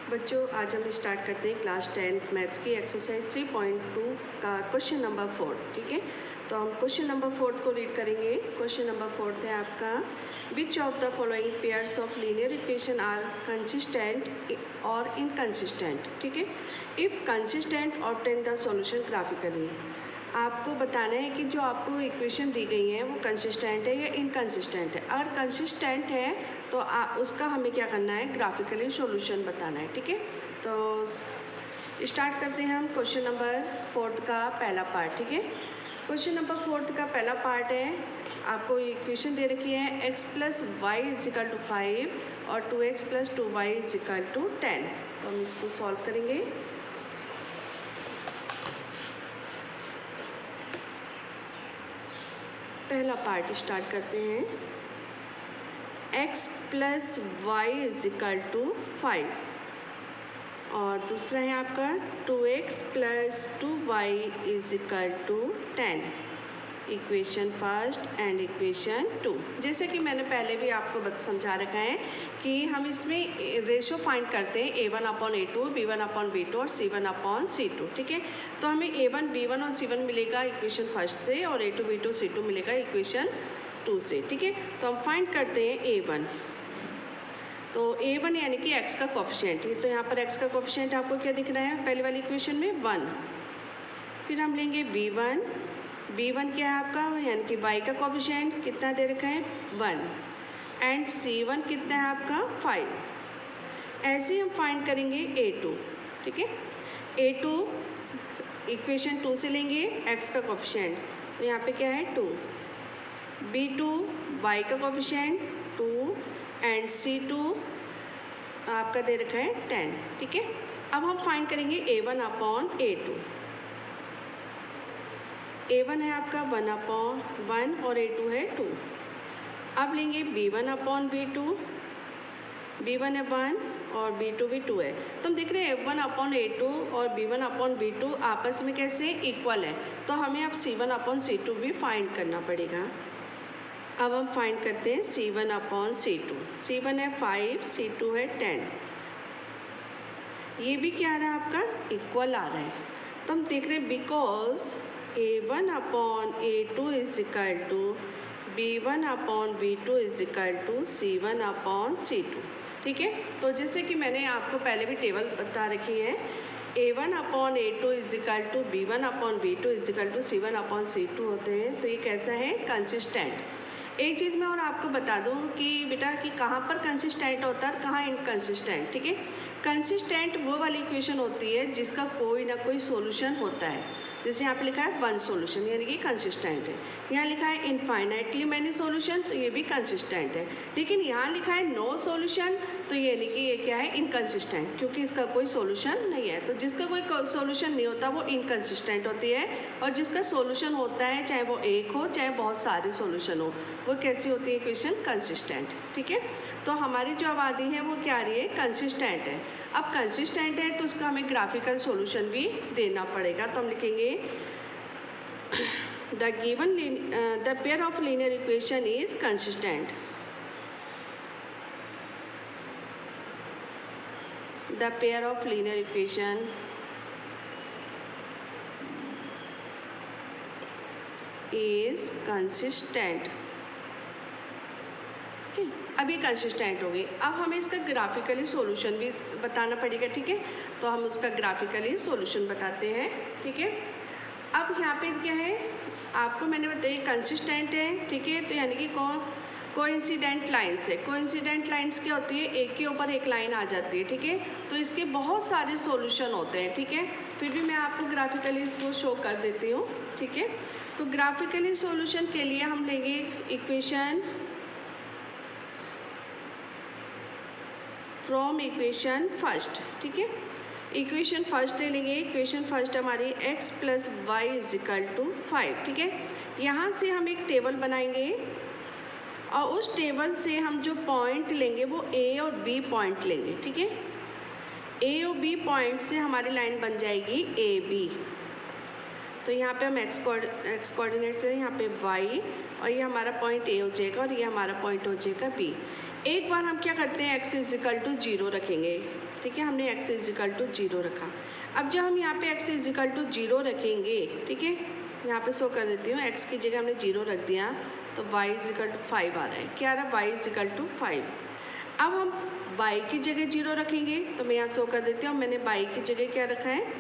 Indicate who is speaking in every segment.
Speaker 1: बच्चों, आज हम स्टार्ट करते हैं क्लास 10 मैथ्स की एक्सरसाइज 3.2 का क्वेश्चन नंबर 4। ठीक है, तो हम क्वेश्चन नंबर 4 को रीड करेंगे। क्वेश्चन नंबर 4 है आपका, which of the following pairs of linear equation are consistent और इनकंसिस्टेंट। ठीक है, if consistent obtain the solution graphically. आपको बताना है कि जो आपको इक्वेशन दी गई है वो कंसिस्टेंट है या इनकंसिस्टेंट है। अगर कंसिस्टेंट है तो उसका हमें क्या करना है, ग्राफिकली सॉल्यूशन बताना है। ठीक है, तो स्टार्ट करते हैं हम क्वेश्चन नंबर 4 का पहला पार्ट। ठीक है, क्वेश्चन नंबर 4 का पहला पार्ट है, आपको इक्वेशन दे रखी है x + y = 5 और 2x + 2y = 10। तो हम इसको सॉल्व करेंगे। पहला पार्ट स्टार्ट करते हैं। x + y = 5 और दूसरा है आपका 2x + 2y = 10। Equation first and equation 2। जैसे कि मैंने पहले भी आपको समझा रखा है कि हम इसमें रेशो फाइंड करते हैं a1/a2, b1/b2 और c1/c2। ठीक है, तो हमें a1, b1 और c1 मिलेगा इक्वेशन फर्स्ट से और a2, b2, c2 मिलेगा इक्वेशन 2 से। ठीक है, तो हम फाइंड करते हैं a1। तो a1 यानी कि x का कोफिशिएंट। तो यहाँ पर x का कोफिशिएंट आपको क्या दिख रहा है, पहले वाली इक्वेशन में 1। फिर हम लेंगे b1। b1 क्या है आपका, यानी कि y का कोफिशिएंट कितना दे रखा है, 1। एंड c1 कितना है आपका, 5। ऐसे ही हम फाइंड करेंगे a2। ठीक है, a2 इक्वेशन 2 से लेंगे x का कोफिशिएंट, तो यहाँ पे क्या है 2। b2 y का कोफिशिएंट 2 एंड c2 आपका दे रखा है 10। ठीक है, अब हम फाइंड करेंगे a1/a2। a1 है आपका 1/1 और a2 है 2। अब लेंगे b1/b2। b1 है 1 और b2 भी 2 है। तो हम देख रहे हैं a1/a2 और b1/b2 आपस में कैसे इक्वल है, तो हमें अब c1/c2 भी फाइंड करना पड़ेगा। अब हम फाइंड करते हैं c1/c2। c1 है 5, c2 है 10। ये भी क्या आ रहा है आपका, इक्वल आ रहा है। तो हम देख रहे हैं बिकॉज a1/a2 = b1/b2 = c1/c2। ठीक है, तो जैसे कि मैंने आपको पहले भी टेबल बता रखी है, a1/a2 = b1/b2 = c1/c2 होते हैं। तो ये कैसा है, कंसिस्टेंट। एक चीज़ मैं और आपको बता दूं कि बेटा कि कहाँ पर कंसिस्टेंट होता है और कहाँ इनकंसिस्टेंट। ठीक है, कंसिस्टेंट वो वाली इक्वेशन होती है जिसका कोई ना कोई सॉल्यूशन होता है। जैसे यहाँ पे लिखा है 1 सॉल्यूशन, यानी कि कंसिस्टेंट है। यहाँ लिखा है इनफाइनाइटली मैनी सॉल्यूशन, तो ये भी कंसिस्टेंट है। लेकिन यहाँ लिखा है नो सॉल्यूशन, तो यानी कि ये क्या है, इनकंसिस्टेंट, क्योंकि इसका कोई सॉल्यूशन नहीं है। तो जिसका कोई सॉल्यूशन नहीं होता वो इनकंसिस्टेंट होती है, और जिसका सॉल्यूशन होता है, चाहे वो एक हो चाहे बहुत सारे सॉल्यूशन हो, वो कैसी होती है इक्वेशन, कंसिस्टेंट। ठीक है, तो हमारी जो आबादी है वो क्या आ रही है, कंसिस्टेंट है। अब कंसिस्टेंट है तो उसका हमें ग्राफिकल सॉल्यूशन भी देना पड़ेगा। तो हम लिखेंगे the pair of linear equation is consistent. The pair of linear equation is consistent. ठीक है, अब ये कंसिस्टेंट हो गई। अब हमें इसका ग्राफिकली सॉल्यूशन भी बताना पड़ेगा। ठीक है, तो हम उसका ग्राफिकली सॉल्यूशन बताते हैं। ठीक है, अब यहाँ पे क्या है, आपको मैंने बताया कंसिस्टेंट है। ठीक है, तो यानी कि कोइंसिडेंट लाइन्स है। कोइंसिडेंट लाइन्स क्या होती है, एक के ऊपर एक लाइन आ जाती है। ठीक है, तो इसके बहुत सारे सॉल्यूशन होते हैं। ठीक है, फिर भी मैं आपको ग्राफिकली इसको शो कर देती हूँ। ठीक है, तो ग्राफिकली सॉल्यूशन के लिए हम लेंगे इक्वेशन फ्रॉम इक्वेशन फर्स्ट। ठीक है, इक्वेशन फर्स्ट ले लेंगे। इक्वेशन फर्स्ट हमारी x + y = 5। ठीक है, यहाँ से हम एक टेबल बनाएंगे और उस टेबल से हम जो पॉइंट लेंगे वो a और b पॉइंट लेंगे। ठीक है, a और b पॉइंट से हमारी लाइन बन जाएगी AB। तो यहाँ पे हम एक्स कोऑर्डिनेट से यहाँ पे y, और ये हमारा पॉइंट A हो जाएगा और ये हमारा पॉइंट हो जाएगा B। एक बार हम क्या करते हैं, x इज इक्वल टू 0 रखेंगे, ठीक है, हमने x इज इक्वल टू 0 रखा। अब जब हम यहाँ पे x इज इक्वल टू 0 रखेंगे, ठीक है, यहाँ पे शो कर देती हूँ, x की जगह हमने 0 रख दिया तो y इज इक्वल टू 5 आ रहा है। क्या आ रहा है, y इज इक्वल टू 5। अब हम y की जगह 0 रखेंगे तो मैं यहाँ शो कर देती हूँ, मैंने y की जगह क्या रखा है,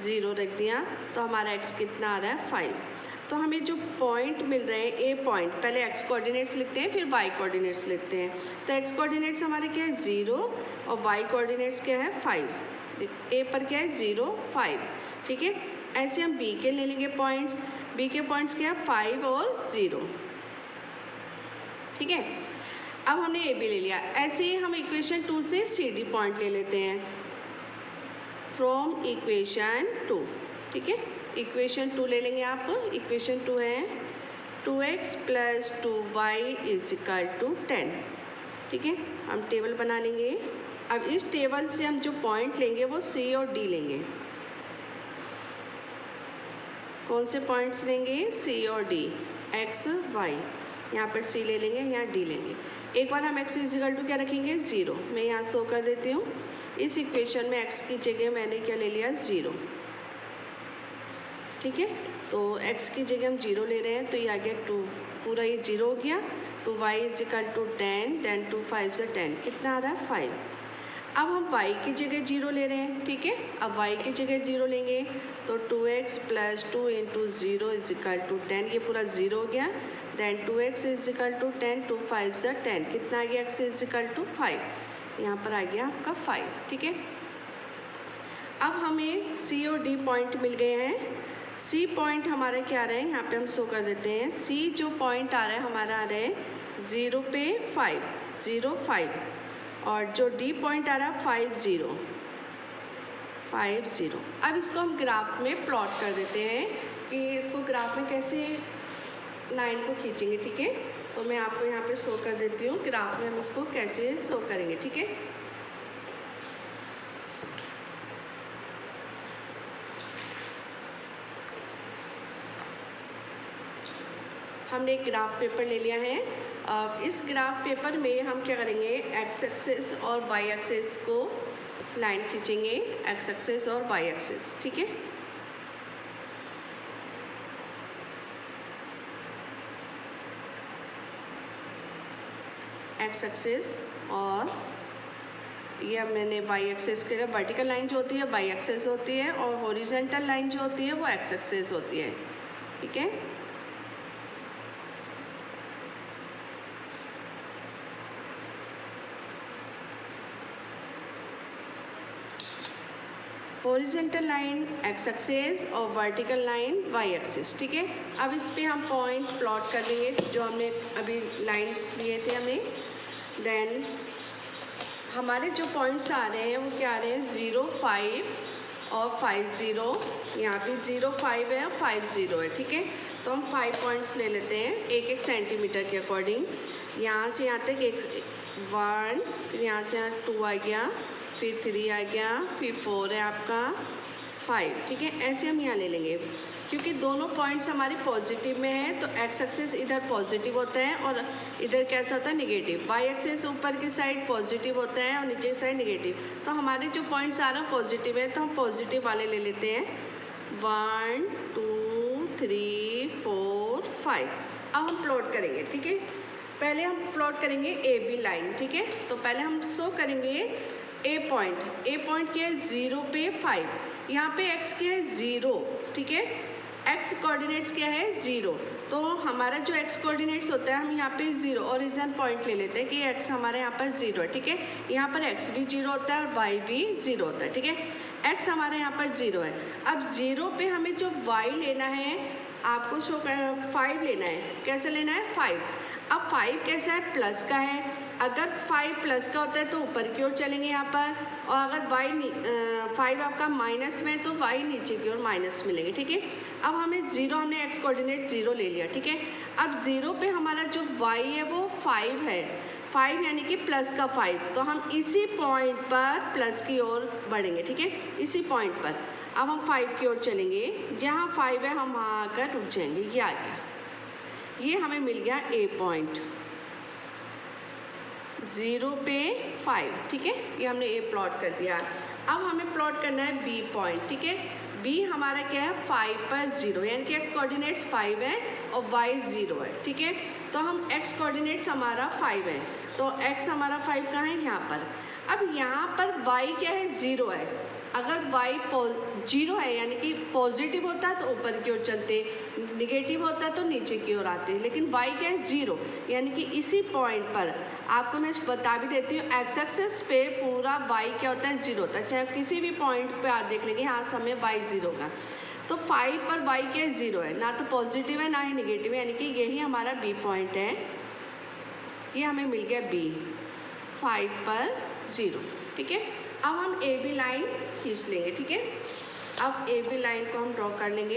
Speaker 1: 0 रख दिया, तो हमारा x कितना आ रहा है, 5। तो हमें जो पॉइंट मिल रहे हैं, ए पॉइंट, पहले x कोऑर्डिनेट्स लिखते हैं फिर y कोऑर्डिनेट्स लिखते हैं। तो x कोऑर्डिनेट्स हमारे क्या है, 0, और y कोऑर्डिनेट्स क्या है, 5। ए पर क्या है, 0, 5, ठीक है। ऐसे हम b के ले लेंगे पॉइंट्स, b के पॉइंट्स क्या है, 5 और 0, ठीक है। अब हमने ए बी ले लिया। ऐसे ही हम इक्वेशन 2 से सी डी पॉइंट ले लेते हैं फ्रॉम इक्वेशन 2, ठीक है। इक्वेशन 2 ले लेंगे आप। इक्वेशन 2 है 2x plus 2y is equal to 10, ठीक है। हम टेबल बना लेंगे। अब इस टेबल से हम जो पॉइंट लेंगे वो सी और डी लेंगे। कौन से पॉइंट्स लेंगे, सी और डी, x y, यहाँ पर सी ले लेंगे, यहाँ डी लेंगे। एक बार हम x इज इक्वल टू क्या रखेंगे, 0। मैं यहाँ शो कर देती हूँ, इस इक्वेशन में x की जगह मैंने क्या ले लिया, 0, ठीक है। तो x की जगह हम 0 ले रहे हैं तो ये आ गया 2, पूरा ये 0 हो गया। 2y is equal to 10, then 2 5 से 10, कितना आ रहा है, 5। अब हम y की जगह 0 ले रहे हैं, ठीक है। अब y की जगह 0 लेंगे तो 2x plus 2 into 0 is equal to 10, ये पूरा 0 हो गया। Then 2x is equal to 10, 2 5 से 10, कितना आ गया, x इज इक्वल टू 5, यहाँ पर आ गया आपका 5, ठीक है। अब हमें c और d पॉइंट मिल गए हैं। सी पॉइंट हमारा क्या आ रहा है, यहाँ पे हम शो कर देते हैं। सी जो पॉइंट आ रहा है हमारा आ रहा है 0 पे 5, 0 5, और जो डी पॉइंट आ रहा है 5 0 5 0। अब इसको हम ग्राफ में प्लॉट कर देते हैं कि इसको ग्राफ में कैसे लाइन को खींचेंगे, ठीक है। तो मैं आपको यहाँ पे शो कर देती हूँ ग्राफ में हम इसको कैसे शो करेंगे, ठीक है। हमने एक ग्राफ पेपर ले लिया है। इस ग्राफ पेपर में हम क्या करेंगे, एक्स एक्सेस और वाई एक्सेस को लाइन खींचेंगे, एक्स एक्सेस और वाई एक्सेस, ठीक है। एक्स एक्सेस और ये मैंने वाई एक्सेस के लिए वर्टिकल लाइन जो होती है वाई एक्सेस होती है, और हॉरिजॉन्टल लाइन जो होती है वो एक्स एक्सेस होती है, ठीक है। हॉरिजॉन्टल लाइन एक्स एक्सेस और वर्टिकल लाइन वाई एक्सेस, ठीक है। अब इस पे हम पॉइंट प्लॉट कर देंगे जो हमने अभी लाइंस लिए थे हमें। देन हमारे जो पॉइंट्स आ रहे हैं वो क्या आ रहे हैं, 0 5 और 5 0, यहाँ पे 0 5 है और 5 0 है, ठीक है। तो हम 5 पॉइंट्स ले लेते हैं 1 सेंटीमीटर के अकॉर्डिंग। यहाँ से यहाँ तक 1, फिर यहाँ से यहाँ 2 आ गया, फिर 3 आ गया, फिर 4 है आपका 5, ठीक है। ऐसे हम यहाँ ले लेंगे क्योंकि दोनों पॉइंट्स हमारे पॉजिटिव में हैं तो एक्स एक्सेस इधर पॉजिटिव होता है और इधर कैसा होता है, नेगेटिव। वाई एक्सेस ऊपर की साइड पॉजिटिव होता है और नीचे की साइड नेगेटिव। तो हमारे जो पॉइंट्स आ रहे हैं पॉजिटिव है तो हम पॉजिटिव वाले ले लेते हैं, 1 2 3 4 5। अब हम प्लॉट करेंगे, ठीक है। पहले हम प्लॉट करेंगे ए बी लाइन, ठीक है। तो पहले हम शो करेंगे ए पॉइंट क्या है, 0 पे 5, यहाँ पे x क्या है, 0, ठीक है। x कोऑर्डिनेट्स क्या है, 0। तो हमारा जो x कोऑर्डिनेट्स होता है हम यहाँ पे 0 ओरिजिन पॉइंट ले लेते हैं कि x हमारे यहाँ पर 0 है, ठीक है। यहाँ पर x भी 0 होता है और y भी 0 होता है, ठीक है। x हमारे यहाँ पर 0 है। अब 0 पे हमें जो y लेना है, आपको शो 5 लेना है। कैसे लेना है, 5। अब 5 कैसा है, प्लस का है। अगर 5 प्लस का होता है तो ऊपर की ओर चलेंगे यहाँ पर, और अगर y 5 आपका माइनस में है तो y नीचे की ओर माइनस मिलेंगे, ठीक है। अब हमें 0, हमने x कोऑर्डिनेट 0 ले लिया, ठीक है। अब 0 पे हमारा जो y है वो 5 है, 5 यानी कि प्लस का 5। तो हम इसी पॉइंट पर प्लस की ओर बढ़ेंगे, ठीक है, इसी पॉइंट पर। अब हम 5 की ओर चलेंगे, जहाँ 5 है हम वहाँ आकर रुक जाएंगे। ये आ गया, ये हमें मिल गया ए पॉइंट। 0 पे 5, ठीक है, ये हमने ए प्लॉट कर दिया। अब हमें प्लॉट करना है बी पॉइंट, ठीक है। बी हमारा क्या है 5 पर 0, यानी कि एक्स कोऑर्डिनेट्स 5 है और वाई 0 है, ठीक है। तो हम एक्स कोऑर्डिनेट्स हमारा 5 है, तो एक्स हमारा 5 कहाँ है, यहाँ पर। अब यहाँ पर वाई क्या है 0 है। अगर वाई 0 है यानी कि पॉजिटिव होता है तो ऊपर की ओर चलते, निगेटिव होता है तो नीचे की ओर आते, लेकिन वाई क्या है 0, यानी कि इसी पॉइंट पर आपको मैं बता भी देती हूँ, एक्स एक्सिस पे पूरा वाई क्या होता है 0 होता है। चाहे किसी भी पॉइंट पे आप देख लेंगे यहाँ समय वाई 0 का, तो 5 पर वाई क्या है 0 है, ना तो पॉजिटिव है ना ही निगेटिव है, यानी कि यही हमारा बी पॉइंट है। ये हमें मिल गया बी 5 पर 0, ठीक है। अब हम ए बी लाइन खींच लेंगे, ठीक है। अब ए बी लाइन को हम ड्रॉ कर लेंगे।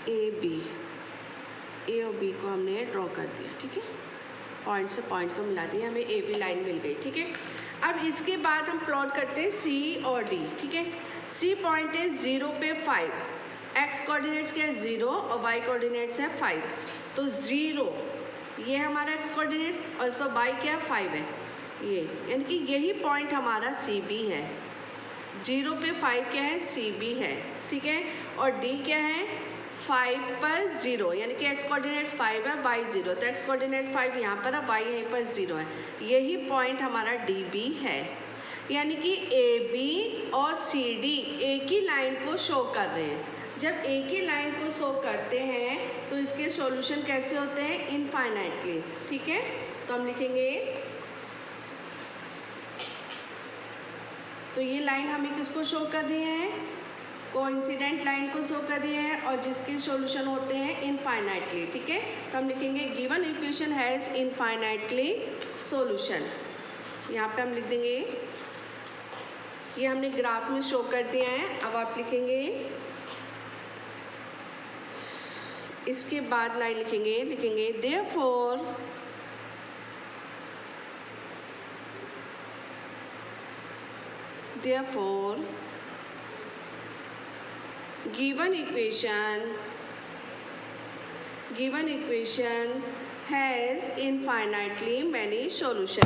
Speaker 1: ए बी, ए और बी को हमने ड्रॉ कर दिया, ठीक है। पॉइंट से पॉइंट को मिला दिया, हमें ए बी लाइन मिल गई, ठीक है। अब इसके बाद हम प्लॉट करते हैं सी और डी, ठीक है। सी पॉइंट है 0 पे 5, एक्स कोऑर्डिनेट्स क्या है 0 और वाई कोऑर्डिनेट्स है 5, तो 0 ये हमारा एक्स कोऑर्डिनेट्स और इस पर वाई क्या है 5 है, ये यानी कि यही पॉइंट हमारा सी बी है। 0 पे 5 क्या है सी बी है, ठीक है। और डी क्या है 5 पर 0, यानी कि एक्स कोऑर्डिनेट्स 5 है वाई 0, तो एक्स कोऑर्डिनेट्स 5 यहाँ पर है, वाई यहीं पर 0 है, यही पॉइंट हमारा डी बी है। यानी कि ए बी और सी डी एक ही लाइन को शो कर रहे हैं। जब एक ही लाइन को शो करते हैं तो इसके सॉल्यूशन कैसे होते हैं, इनफाइनाइटली, ठीक है। तो हम लिखेंगे, तो ये लाइन हमें किसको शो कर रही है, कोइंसिडेंट लाइन को शो कर रही है और जिसके सॉल्यूशन होते हैं इनफाइनाइटली, ठीक है। तो हम लिखेंगे given equation has infinitely solution, यहाँ पे हम लिख देंगे, ये हमने ग्राफ में शो कर दिया है। अब आप लिखेंगे, इसके बाद लाइन लिखेंगे therefore given equation has infinitely many solutions।